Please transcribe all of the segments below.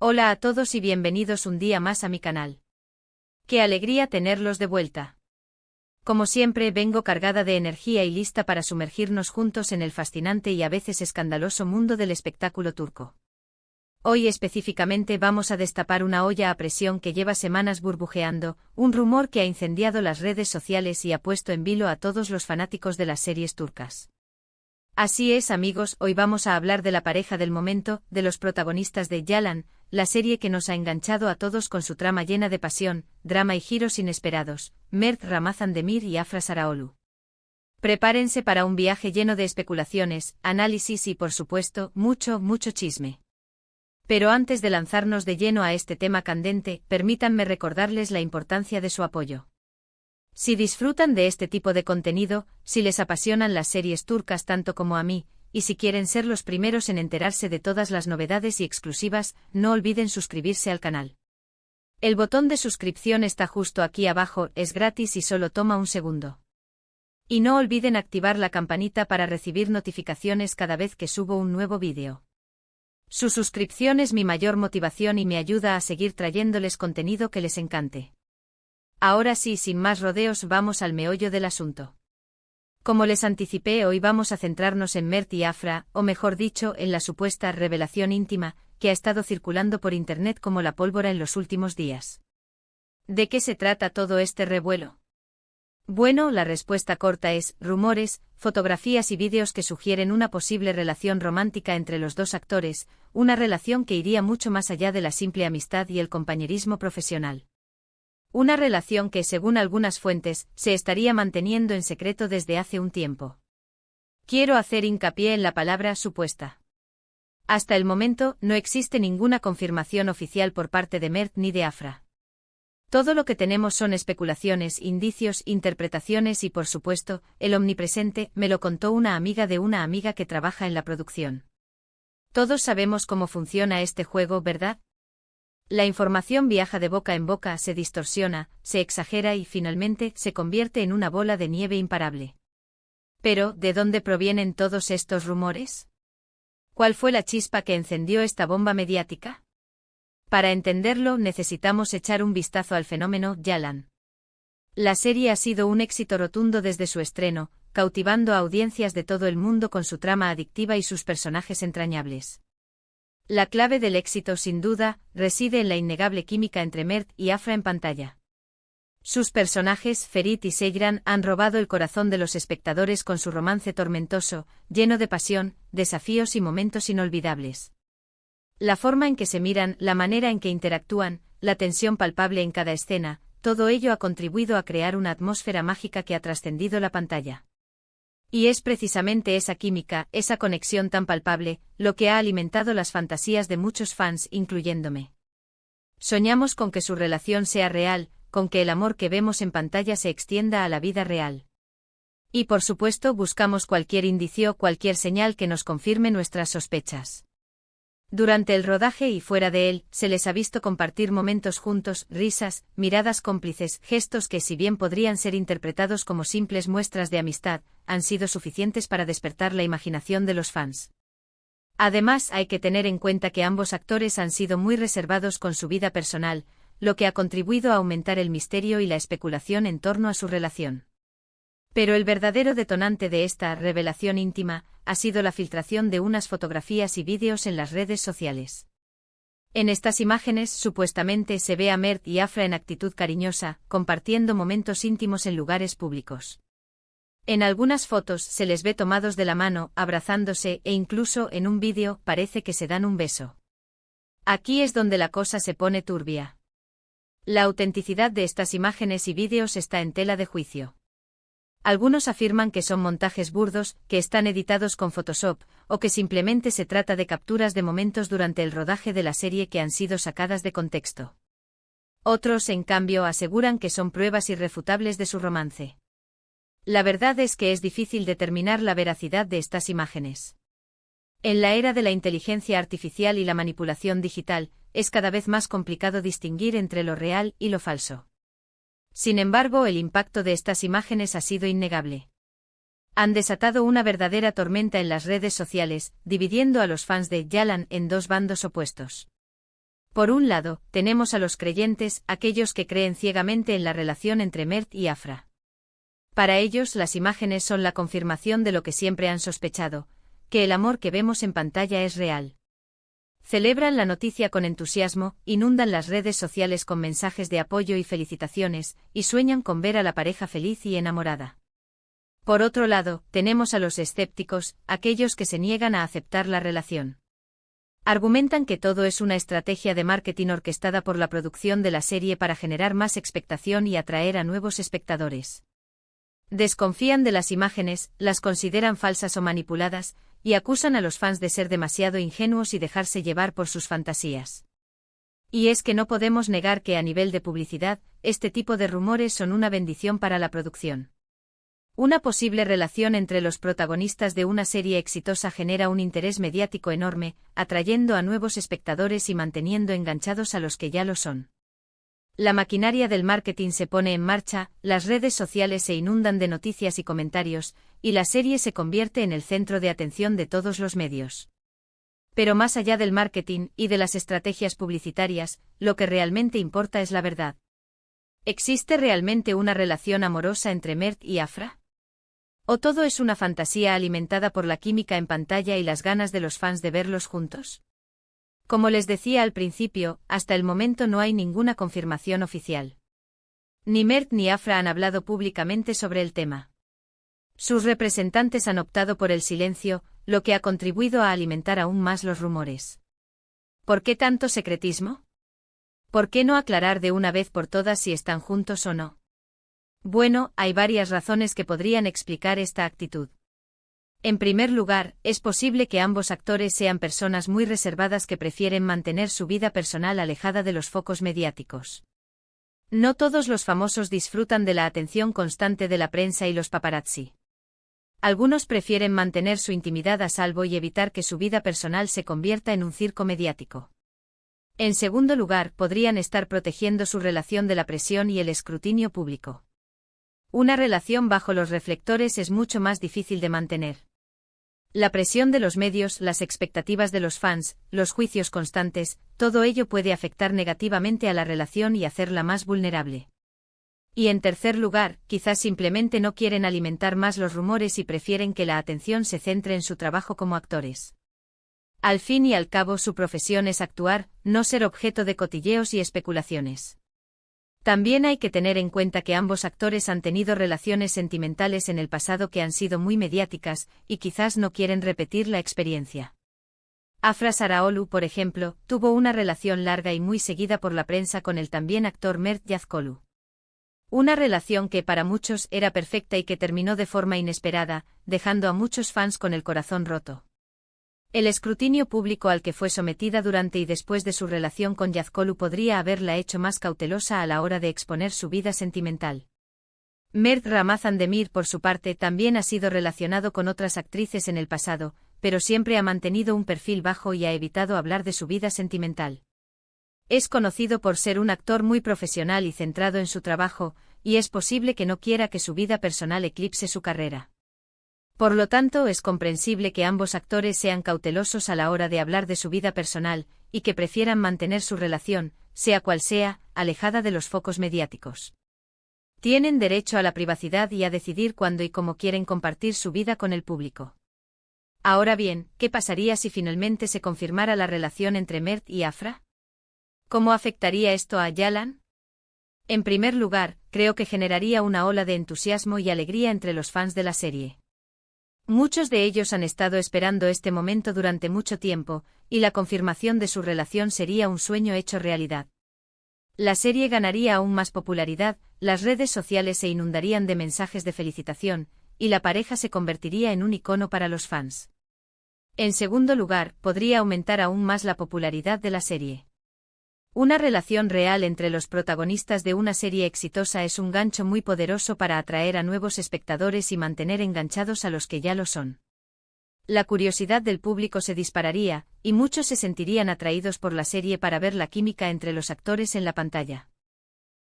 Hola a todos y bienvenidos un día más a mi canal. ¡Qué alegría tenerlos de vuelta! Como siempre, vengo cargada de energía y lista para sumergirnos juntos en el fascinante y a veces escandaloso mundo del espectáculo turco. Hoy específicamente vamos a destapar una olla a presión que lleva semanas burbujeando, un rumor que ha incendiado las redes sociales y ha puesto en vilo a todos los fanáticos de las series turcas. Así es, amigos, hoy vamos a hablar de la pareja del momento, de los protagonistas de Yalan, la serie que nos ha enganchado a todos con su trama llena de pasión, drama y giros inesperados, Mert Ramazan Demir y Afra Saraoglu. Prepárense para un viaje lleno de especulaciones, análisis y, por supuesto, mucho chisme. Pero antes de lanzarnos de lleno a este tema candente, permítanme recordarles la importancia de su apoyo. Si disfrutan de este tipo de contenido, si les apasionan las series turcas tanto como a mí, y si quieren ser los primeros en enterarse de todas las novedades y exclusivas, no olviden suscribirse al canal. El botón de suscripción está justo aquí abajo, es gratis y solo toma un segundo. Y no olviden activar la campanita para recibir notificaciones cada vez que subo un nuevo vídeo. Su suscripción es mi mayor motivación y me ayuda a seguir trayéndoles contenido que les encante. Ahora sí, sin más rodeos, vamos al meollo del asunto. Como les anticipé, hoy vamos a centrarnos en Mert y Afra, o mejor dicho, en la supuesta revelación íntima, que ha estado circulando por internet como la pólvora en los últimos días. ¿De qué se trata todo este revuelo? Bueno, la respuesta corta es, rumores, fotografías y vídeos que sugieren una posible relación romántica entre los dos actores, una relación que iría mucho más allá de la simple amistad y el compañerismo profesional. Una relación que, según algunas fuentes, se estaría manteniendo en secreto desde hace un tiempo. Quiero hacer hincapié en la palabra supuesta. Hasta el momento, no existe ninguna confirmación oficial por parte de Mert ni de Afra. Todo lo que tenemos son especulaciones, indicios, interpretaciones y, por supuesto, el omnipresente, me lo contó una amiga de una amiga que trabaja en la producción. Todos sabemos cómo funciona este juego, ¿verdad? La información viaja de boca en boca, se distorsiona, se exagera y finalmente se convierte en una bola de nieve imparable. Pero, ¿de dónde provienen todos estos rumores? ¿Cuál fue la chispa que encendió esta bomba mediática? Para entenderlo, necesitamos echar un vistazo al fenómeno Yalan. La serie ha sido un éxito rotundo desde su estreno, cautivando a audiencias de todo el mundo con su trama adictiva y sus personajes entrañables. La clave del éxito, sin duda, reside en la innegable química entre Mert y Afra en pantalla. Sus personajes, Ferit y Seyran, han robado el corazón de los espectadores con su romance tormentoso, lleno de pasión, desafíos y momentos inolvidables. La forma en que se miran, la manera en que interactúan, la tensión palpable en cada escena, todo ello ha contribuido a crear una atmósfera mágica que ha trascendido la pantalla. Y es precisamente esa química, esa conexión tan palpable, lo que ha alimentado las fantasías de muchos fans, incluyéndome. Soñamos con que su relación sea real, con que el amor que vemos en pantalla se extienda a la vida real. Y por supuesto buscamos cualquier indicio, cualquier señal que nos confirme nuestras sospechas. Durante el rodaje y fuera de él, se les ha visto compartir momentos juntos, risas, miradas cómplices, gestos que, si bien podrían ser interpretados como simples muestras de amistad, han sido suficientes para despertar la imaginación de los fans. Además, hay que tener en cuenta que ambos actores han sido muy reservados con su vida personal, lo que ha contribuido a aumentar el misterio y la especulación en torno a su relación. Pero el verdadero detonante de esta revelación íntima ha sido la filtración de unas fotografías y vídeos en las redes sociales. En estas imágenes, supuestamente, se ve a Mert y Afra en actitud cariñosa, compartiendo momentos íntimos en lugares públicos. En algunas fotos se les ve tomados de la mano, abrazándose e incluso en un vídeo parece que se dan un beso. Aquí es donde la cosa se pone turbia. La autenticidad de estas imágenes y vídeos está en tela de juicio. Algunos afirman que son montajes burdos, que están editados con Photoshop, o que simplemente se trata de capturas de momentos durante el rodaje de la serie que han sido sacadas de contexto. Otros, en cambio, aseguran que son pruebas irrefutables de su romance. La verdad es que es difícil determinar la veracidad de estas imágenes. En la era de la inteligencia artificial y la manipulación digital, es cada vez más complicado distinguir entre lo real y lo falso. Sin embargo, el impacto de estas imágenes ha sido innegable. Han desatado una verdadera tormenta en las redes sociales, dividiendo a los fans de Yalan en dos bandos opuestos. Por un lado, tenemos a los creyentes, aquellos que creen ciegamente en la relación entre Mert y Afra. Para ellos las imágenes son la confirmación de lo que siempre han sospechado, que el amor que vemos en pantalla es real. Celebran la noticia con entusiasmo, inundan las redes sociales con mensajes de apoyo y felicitaciones, y sueñan con ver a la pareja feliz y enamorada. Por otro lado, tenemos a los escépticos, aquellos que se niegan a aceptar la relación. Argumentan que todo es una estrategia de marketing orquestada por la producción de la serie para generar más expectación y atraer a nuevos espectadores. Desconfían de las imágenes, las consideran falsas o manipuladas, y acusan a los fans de ser demasiado ingenuos y dejarse llevar por sus fantasías. Y es que no podemos negar que a nivel de publicidad, este tipo de rumores son una bendición para la producción. Una posible relación entre los protagonistas de una serie exitosa genera un interés mediático enorme, atrayendo a nuevos espectadores y manteniendo enganchados a los que ya lo son. La maquinaria del marketing se pone en marcha, las redes sociales se inundan de noticias y comentarios, y la serie se convierte en el centro de atención de todos los medios. Pero más allá del marketing y de las estrategias publicitarias, lo que realmente importa es la verdad. ¿Existe realmente una relación amorosa entre Mert y Afra? ¿O todo es una fantasía alimentada por la química en pantalla y las ganas de los fans de verlos juntos? Como les decía al principio, hasta el momento no hay ninguna confirmación oficial. Ni Mert ni Afra han hablado públicamente sobre el tema. Sus representantes han optado por el silencio, lo que ha contribuido a alimentar aún más los rumores. ¿Por qué tanto secretismo? ¿Por qué no aclarar de una vez por todas si están juntos o no? Bueno, hay varias razones que podrían explicar esta actitud. En primer lugar, es posible que ambos actores sean personas muy reservadas que prefieren mantener su vida personal alejada de los focos mediáticos. No todos los famosos disfrutan de la atención constante de la prensa y los paparazzi. Algunos prefieren mantener su intimidad a salvo y evitar que su vida personal se convierta en un circo mediático. En segundo lugar, podrían estar protegiendo su relación de la presión y el escrutinio público. Una relación bajo los reflectores es mucho más difícil de mantener. La presión de los medios, las expectativas de los fans, los juicios constantes, todo ello puede afectar negativamente a la relación y hacerla más vulnerable. Y en tercer lugar, quizás simplemente no quieren alimentar más los rumores y prefieren que la atención se centre en su trabajo como actores. Al fin y al cabo su profesión es actuar, no ser objeto de cotilleos y especulaciones. También hay que tener en cuenta que ambos actores han tenido relaciones sentimentales en el pasado que han sido muy mediáticas, y quizás no quieren repetir la experiencia. Afra Saraoglu, por ejemplo, tuvo una relación larga y muy seguida por la prensa con el también actor Mert Yazgholu. Una relación que para muchos era perfecta y que terminó de forma inesperada, dejando a muchos fans con el corazón roto. El escrutinio público al que fue sometida durante y después de su relación con Yazgholu podría haberla hecho más cautelosa a la hora de exponer su vida sentimental. Mert Ramazan Demir, por su parte, también ha sido relacionado con otras actrices en el pasado, pero siempre ha mantenido un perfil bajo y ha evitado hablar de su vida sentimental. Es conocido por ser un actor muy profesional y centrado en su trabajo, y es posible que no quiera que su vida personal eclipse su carrera. Por lo tanto, es comprensible que ambos actores sean cautelosos a la hora de hablar de su vida personal, y que prefieran mantener su relación, sea cual sea, alejada de los focos mediáticos. Tienen derecho a la privacidad y a decidir cuándo y cómo quieren compartir su vida con el público. Ahora bien, ¿qué pasaría si finalmente se confirmara la relación entre Mert y Afra? ¿Cómo afectaría esto a Yalan? En primer lugar, creo que generaría una ola de entusiasmo y alegría entre los fans de la serie. Muchos de ellos han estado esperando este momento durante mucho tiempo, y la confirmación de su relación sería un sueño hecho realidad. La serie ganaría aún más popularidad, las redes sociales se inundarían de mensajes de felicitación, y la pareja se convertiría en un icono para los fans. En segundo lugar, podría aumentar aún más la popularidad de la serie. Una relación real entre los protagonistas de una serie exitosa es un gancho muy poderoso para atraer a nuevos espectadores y mantener enganchados a los que ya lo son. La curiosidad del público se dispararía, y muchos se sentirían atraídos por la serie para ver la química entre los actores en la pantalla.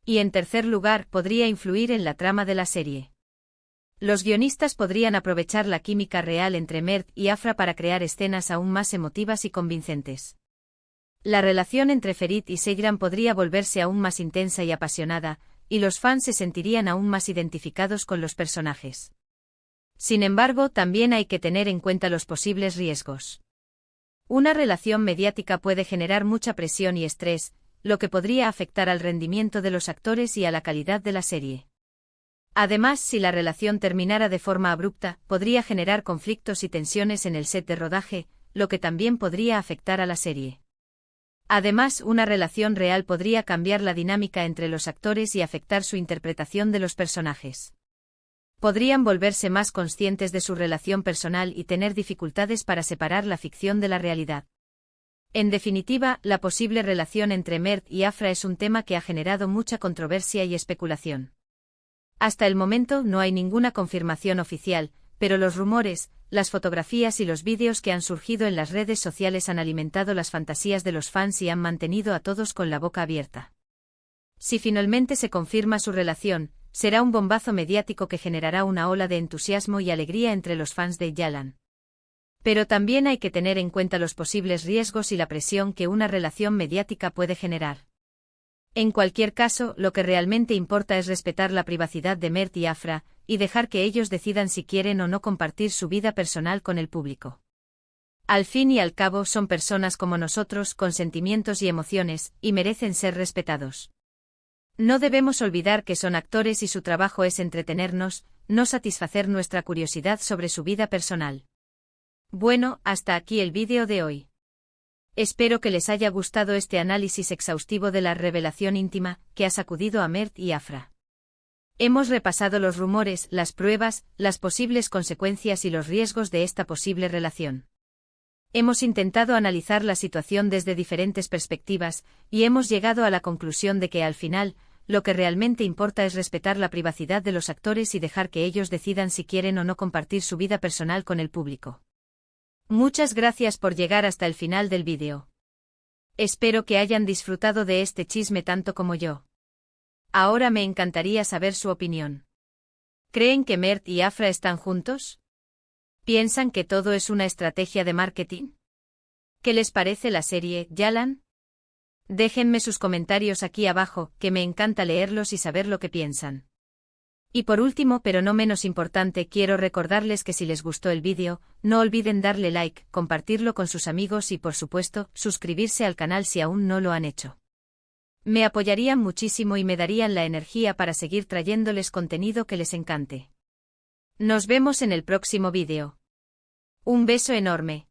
Y en tercer lugar, podría influir en la trama de la serie. Los guionistas podrían aprovechar la química real entre Mert y Afra para crear escenas aún más emotivas y convincentes. La relación entre Ferit y Seyran podría volverse aún más intensa y apasionada, y los fans se sentirían aún más identificados con los personajes. Sin embargo, también hay que tener en cuenta los posibles riesgos. Una relación mediática puede generar mucha presión y estrés, lo que podría afectar al rendimiento de los actores y a la calidad de la serie. Además, si la relación terminara de forma abrupta, podría generar conflictos y tensiones en el set de rodaje, lo que también podría afectar a la serie. Además, una relación real podría cambiar la dinámica entre los actores y afectar su interpretación de los personajes. Podrían volverse más conscientes de su relación personal y tener dificultades para separar la ficción de la realidad. En definitiva, la posible relación entre Mert y Afra es un tema que ha generado mucha controversia y especulación. Hasta el momento no hay ninguna confirmación oficial, pero los rumores, las fotografías y los vídeos que han surgido en las redes sociales han alimentado las fantasías de los fans y han mantenido a todos con la boca abierta. Si finalmente se confirma su relación, será un bombazo mediático que generará una ola de entusiasmo y alegría entre los fans de Yalan. Pero también hay que tener en cuenta los posibles riesgos y la presión que una relación mediática puede generar. En cualquier caso, lo que realmente importa es respetar la privacidad de Mert y Afra, y dejar que ellos decidan si quieren o no compartir su vida personal con el público. Al fin y al cabo son personas como nosotros, con sentimientos y emociones, y merecen ser respetados. No debemos olvidar que son actores y su trabajo es entretenernos, no satisfacer nuestra curiosidad sobre su vida personal. Bueno, hasta aquí el vídeo de hoy. Espero que les haya gustado este análisis exhaustivo de la revelación íntima que ha sacudido a Mert y Afra. Hemos repasado los rumores, las pruebas, las posibles consecuencias y los riesgos de esta posible relación. Hemos intentado analizar la situación desde diferentes perspectivas, y hemos llegado a la conclusión de que al final, lo que realmente importa es respetar la privacidad de los actores y dejar que ellos decidan si quieren o no compartir su vida personal con el público. Muchas gracias por llegar hasta el final del vídeo. Espero que hayan disfrutado de este chisme tanto como yo. Ahora me encantaría saber su opinión. ¿Creen que Mert y Afra están juntos? ¿Piensan que todo es una estrategia de marketing? ¿Qué les parece la serie Yalan? Déjenme sus comentarios aquí abajo, que me encanta leerlos y saber lo que piensan. Y por último, pero no menos importante, quiero recordarles que si les gustó el vídeo, no olviden darle like, compartirlo con sus amigos y por supuesto, suscribirse al canal si aún no lo han hecho. Me apoyarían muchísimo y me darían la energía para seguir trayéndoles contenido que les encante. Nos vemos en el próximo vídeo. Un beso enorme.